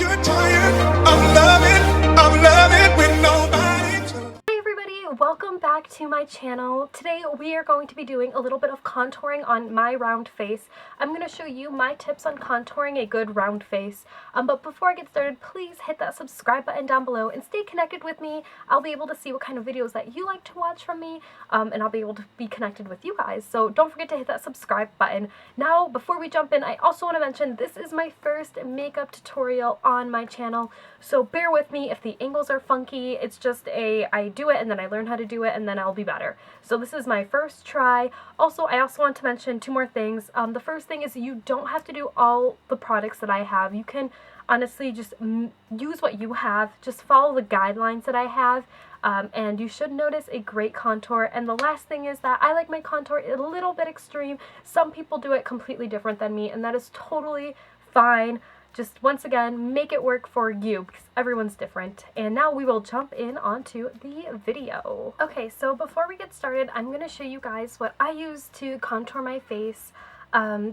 you're tired of loving with nobody to. Hey everybody, welcome back to my channel. Today we are going to be doing a little bit of contouring on my round face. I'm going to show you my tips on contouring a good round face. But before I get started, please hit that subscribe button down below and stay connected with me. I'll be able to see what kind of videos that you like to watch from me, and I'll be able to be connected with you guys. So don't forget to hit that subscribe button. Now, before we jump in, I also want to mention this is my first makeup tutorial on my channel, so bear with me if the angles are funky. It's just I do it and then I learn how to do it and then I'll be better. So this is my first try. Also, I also want to mention two more things. The first thing is you don't have to do all the products that I have. You can honestly just use what you have. Just follow the guidelines that I have. And you should notice a great contour. And the last thing is that I like my contour a little bit extreme. Some people do it completely different than me, and that is totally fine. Just once again, make it work for you because everyone's different. And now we will jump in onto the video. Okay, so before we get started, I'm going to show you guys what I use to contour my face.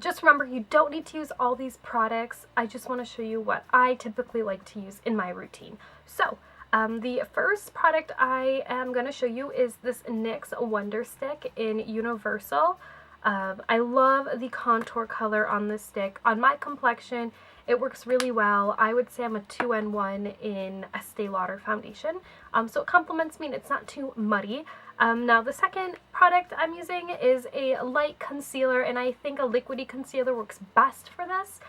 Just remember, you don't need to use all these products. I just want to show you what I typically like to use in my routine. So, the first product I am going to show you is this NYX Wonder Stick in Universal. I love the contour color on this stick. On my complexion, it works really well. I would say I'm a 2-in-1 in Estee Lauder foundation. So it complements me and it's not too muddy. Now the second product I'm using is a light concealer, and I think a liquidy concealer works best for this.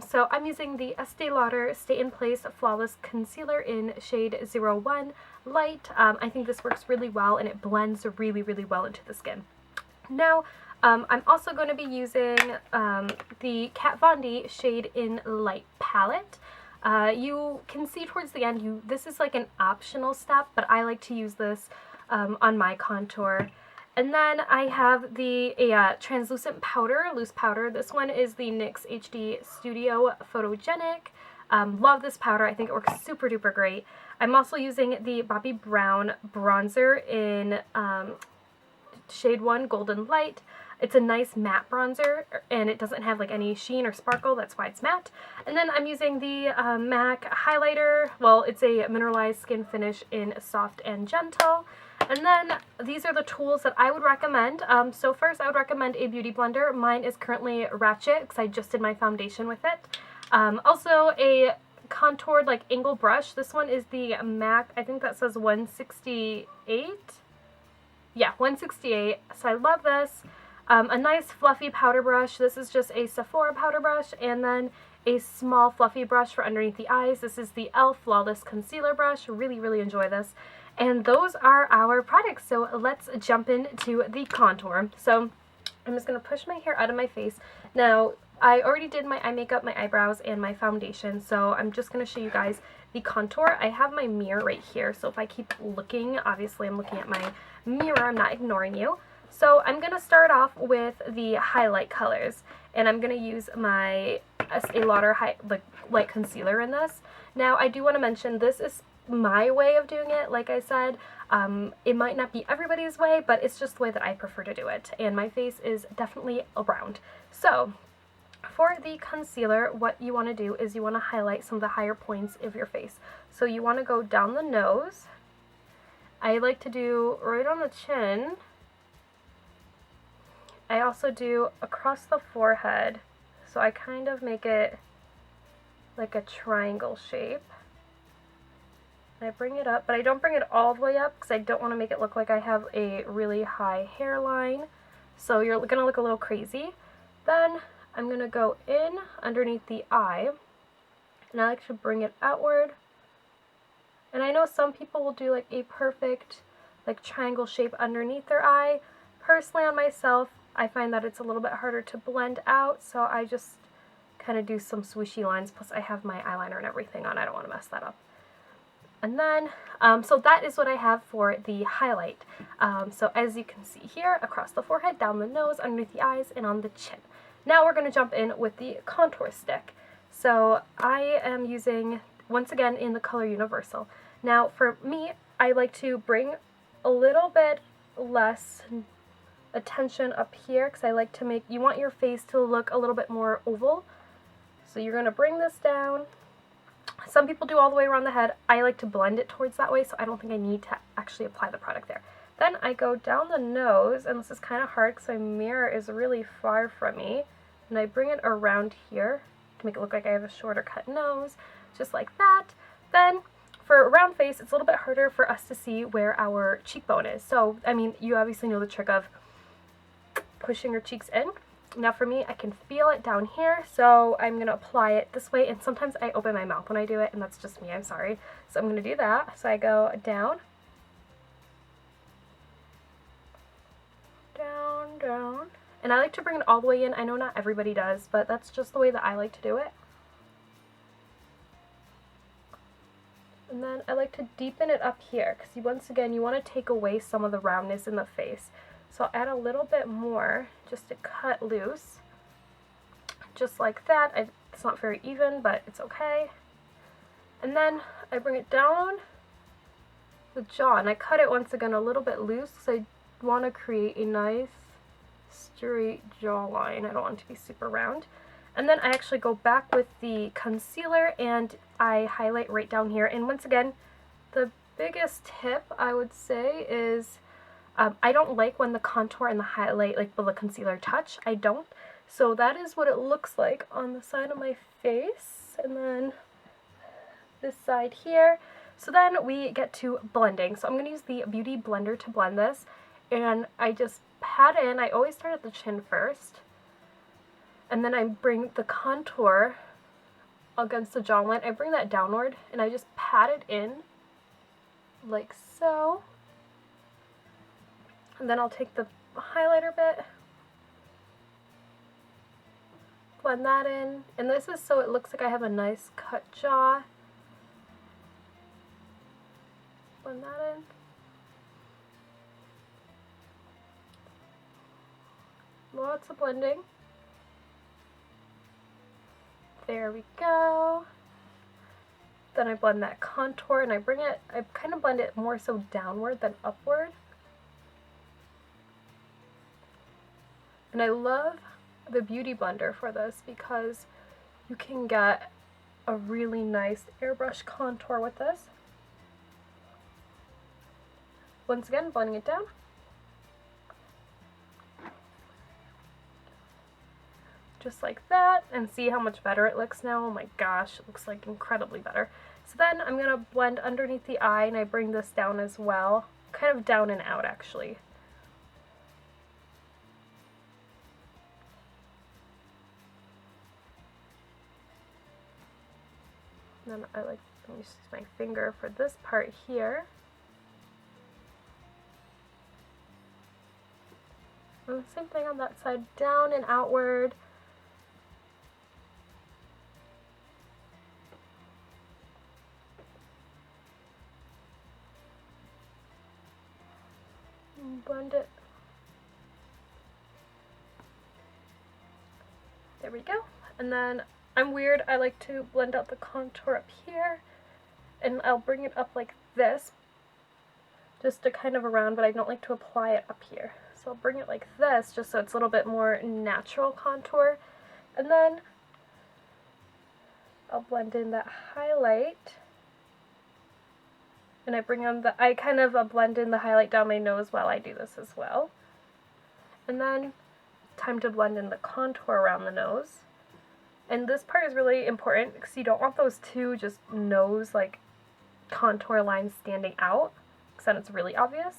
So I'm using the Estee Lauder Stay in Place Flawless Concealer in shade 01 Light. I think this works really well and it blends really, really well into the skin. Now, I'm also going to be using the Kat Von D Shade in Light palette. You can see towards the end, this is like an optional step, but I like to use this on my contour. And then I have the translucent powder, loose powder. This one is the NYX HD Studio Photogenic. Love this powder. I think it works super duper great. I'm also using the Bobbi Brown bronzer in shade 1 Golden Light. It's a nice matte bronzer, and it doesn't have like any sheen or sparkle. That's why it's matte. And then I'm using the MAC highlighter. Well, it's a mineralized skin finish in Soft and Gentle. And then these are the tools that I would recommend. So first, I would recommend a beauty blender. Mine is currently Ratchet because I just did my foundation with it. Also, a contoured like angle brush. This one is the MAC. I think that says 168. Yeah, 168. So I love this. A nice fluffy powder brush. This is just a Sephora powder brush, and then a small fluffy brush for underneath the eyes. This is the e.l.f. Flawless Concealer brush. Really, really enjoy this. And those are our products. So let's jump into the contour. So I'm just going to push my hair out of my face. Now, I already did my eye makeup, my eyebrows, and my foundation. So I'm just going to show you guys the contour. I have my mirror right here. So if I keep looking, obviously I'm looking at my mirror. I'm not ignoring you. So I'm going to start off with the highlight colors, and I'm going to use my Estee Lauder light concealer in this. Now, I do want to mention this is my way of doing it. Like I said, it might not be everybody's way, but it's just the way that I prefer to do it, and my face is definitely round. So for the concealer, what you want to do is you want to highlight some of the higher points of your face. So you want to go down the nose. I like to do right on the chin. I also do across the forehead, so I kind of make it like a triangle shape. And I bring it up, but I don't bring it all the way up because I don't want to make it look like I have a really high hairline. So you're going to look a little crazy. Then I'm going to go in underneath the eye, and I like to bring it outward. And I know some people will do like a perfect like triangle shape underneath their eye. Personally, on myself, I find that it's a little bit harder to blend out, so I just kind of do some swooshy lines, plus I have my eyeliner and everything on. I don't want to mess that up. And then, so that is what I have for the highlight. So as you can see here, across the forehead, down the nose, underneath the eyes, and on the chin. Now we're going to jump in with the contour stick. So I am using, once again, in the color Universal. Now for me, I like to bring a little bit less attention up here because I like to make, you want your face to look a little bit more oval. So you're going to bring this down. Some people do all the way around the head. I like to blend it towards that way, so I don't think I need to actually apply the product there. Then I go down the nose, and this is kind of hard because my mirror is really far from me, and I bring it around here to make it look like I have a shorter cut nose, just like that. Then for a round face, it's a little bit harder for us to see where our cheekbone is. So, I mean, you obviously know the trick of pushing your cheeks in. Now for me, I can feel it down here, so I'm going to apply it this way, and sometimes I open my mouth when I do it, and that's just me, I'm sorry. So I'm going to do that. So I go down, down, down, and I like to bring it all the way in. I know not everybody does, but that's just the way that I like to do it. And then I like to deepen it up here, because once again, you want to take away some of the roundness in the face. So I'll add a little bit more just to cut loose, just like that. It's not very even, but it's okay. And then I bring it down the jaw, and I cut it once again a little bit loose because I want to create a nice straight jawline. I don't want it to be super round. And then I actually go back with the concealer and I highlight right down here. And once again, the biggest tip I would say is I don't like when the contour and the highlight, like the concealer touch. I don't. So that is what it looks like on the side of my face. And then this side here. So then we get to blending. So I'm going to use the Beauty Blender to blend this. And I just pat in. I always start at the chin first. And then I bring the contour against the jawline. I bring that downward and I just pat it in like so. And then I'll take the highlighter bit, blend that in, and this is so it looks like I have a nice cut jaw. Blend that in. Lots of blending. There we go. Then I blend that contour and I kind of blend it more so downward than upward. And I love the Beauty Blender for this because you can get a really nice airbrush contour with this. Once again, blending it down. Just like that, and see how much better it looks now. Oh my gosh, it looks like incredibly better. So then I'm going to blend underneath the eye, and I bring this down as well. Kind of down and out, actually. Then I like to use my finger for this part here. And same thing on that side, down and outward. And blend it. There we go. And then I'm weird, I like to blend out the contour up here, and I'll bring it up like this, just to kind of around, but I don't like to apply it up here. So I'll bring it like this, just so it's a little bit more natural contour, and then I'll blend in that highlight, and I kind of blend in the highlight down my nose while I do this as well. And then, time to blend in the contour around the nose. And this part is really important because you don't want those two just nose like contour lines standing out because then it's really obvious.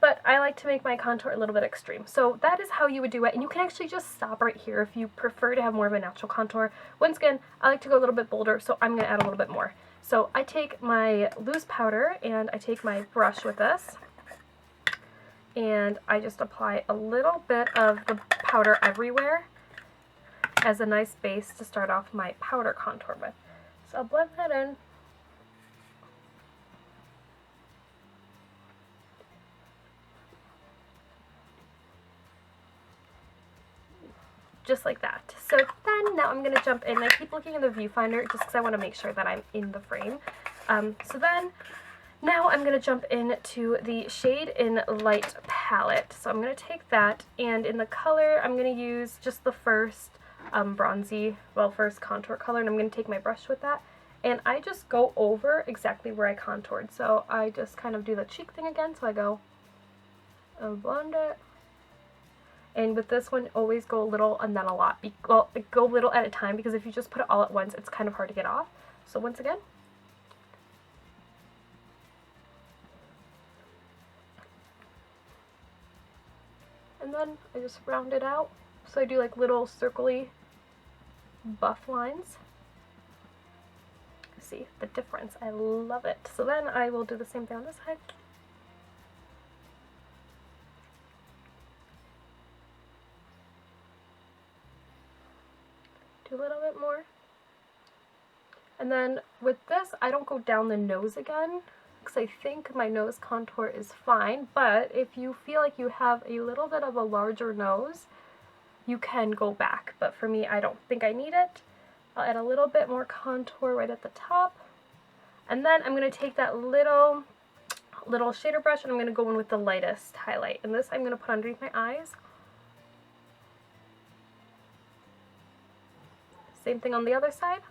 But I like to make my contour a little bit extreme. So that is how you would do it. And you can actually just stop right here if you prefer to have more of a natural contour. Once again, I like to go a little bit bolder, so I'm going to add a little bit more. So I take my loose powder and I take my brush with this. And I just apply a little bit of the powder everywhere as a nice base to start off my powder contour with. So I'll blend that in. Just like that. So then now I'm going to jump in. I keep looking in the viewfinder just because I want to make sure that I'm in the frame. So then now I'm going to jump into the Shade in Light palette. So I'm going to take that, and in the color I'm going to use just the first first contour color, and I'm going to take my brush with that and I just go over exactly where I contoured. So I just kind of do the cheek thing again. So I go and blend it. And with this one, always go a little and then a lot. Well, go little at a time, because if you just put it all at once, it's kind of hard to get off. So once again. And then I just round it out. So I do like little circly buff lines. See the difference. I love it. So then I will do the same thing on this side. Do a little bit more. And then with this, I don't go down the nose again, because I think my nose contour is fine. But if you feel like you have a little bit of a larger nose, you can go back. But for me, I don't think I need it. I'll add a little bit more contour right at the top. And then I'm going to take that little shader brush and I'm going to go in with the lightest highlight. And this I'm going to put underneath my eyes. Same thing on the other side.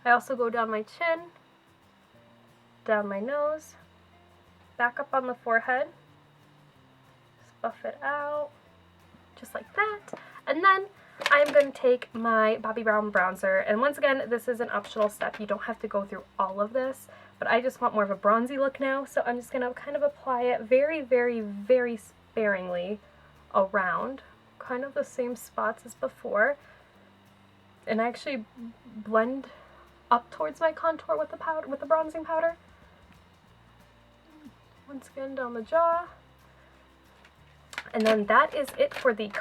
I also go down my chin, down my nose, back up on the forehead, just buff it out, just like that. And then I'm going to take my Bobbi Brown bronzer, and once again, this is an optional step. You don't have to go through all of this, but I just want more of a bronzy look now, so I'm just going to kind of apply it very, very, very sparingly around, kind of the same spots as before, and I actually blend up towards my contour with the powder, with the bronzing powder. Once again, down the jaw. And then that is it for the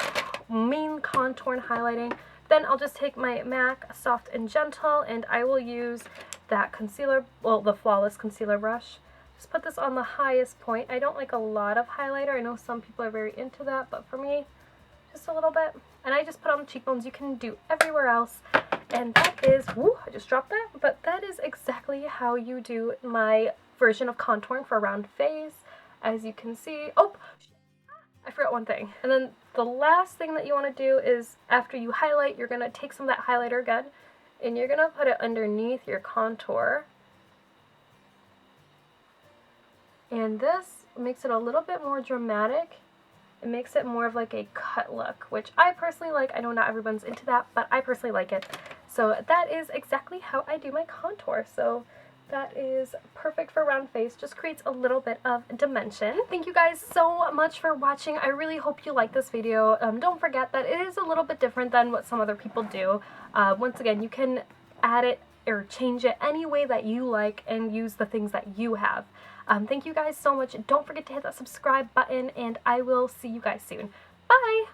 main contour and highlighting. Then I'll just take my MAC Soft and Gentle, and I will use that concealer, well, the Flawless Concealer brush. Just put this on the highest point. I don't like a lot of highlighter. I know some people are very into that, but for me, just a little bit. And I just put on the cheekbones. You can do everywhere else. And that is, whoo, I just dropped that, but that is exactly how you do my version of contouring for a round face. As you can see, oh, I forgot one thing. And then the last thing that you want to do is, after you highlight, you're going to take some of that highlighter again, and you're going to put it underneath your contour. And this makes it a little bit more dramatic. It makes it more of like a cut look, which I personally like. I know not everyone's into that, but I personally like it. So that is exactly how I do my contour. So that is perfect for round face. Just creates a little bit of dimension. Thank you guys so much for watching. I really hope you like this video. Don't forget that it is a little bit different than what some other people do. Once again, you can add it or change it any way that you like and use the things that you have. Thank you guys so much. Don't forget to hit that subscribe button, and I will see you guys soon. Bye!